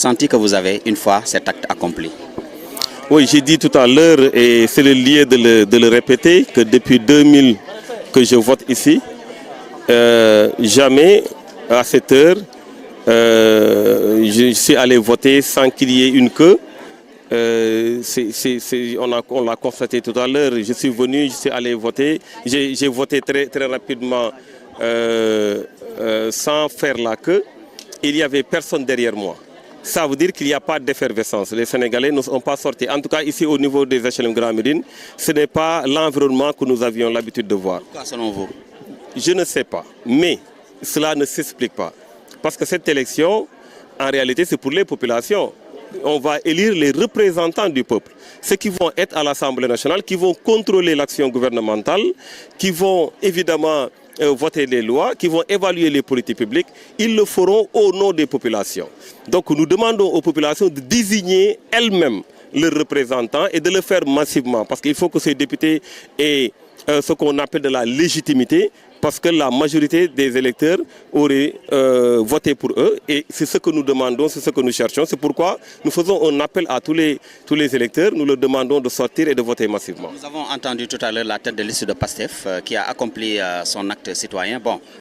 Senti que vous avez une fois cet acte accompli. Oui, j'ai dit tout à l'heure, et c'est le lieu de le répéter, que depuis 2000 que je vote ici, jamais à cette heure, je suis allé voter sans qu'il y ait une queue. On l'a constaté tout à l'heure, je suis venu, je suis allé voter, j'ai voté très rapidement sans faire la queue. Il n'y avait personne derrière moi. Ça veut dire qu'il n'y a pas d'effervescence. Les Sénégalais ne sont pas sortis. En tout cas, ici au niveau des HLM Grand Médine, ce n'est pas l'environnement que nous avions l'habitude de voir. Pourquoi selon vous? Je ne sais pas, mais cela ne s'explique pas. Parce que cette élection, en réalité, c'est pour les populations. On va élire les représentants du peuple. Ceux qui vont être à l'Assemblée nationale, qui vont contrôler l'action gouvernementale, qui vont évidemment voter les lois, qui vont évaluer les politiques publiques, ils le feront au nom des populations. Donc nous demandons aux populations de désigner elles-mêmes leurs représentants et de le faire massivement. Parce qu'il faut que ces députés aient ce qu'on appelle de la légitimité, parce que la majorité des électeurs auraient voté pour eux. Et c'est ce que nous demandons, c'est ce que nous cherchons. C'est pourquoi nous faisons un appel à tous les électeurs. Nous leur demandons de sortir et de voter massivement. Nous avons entendu tout à l'heure la tête de liste de PASTEF qui a accompli son acte citoyen. Bon.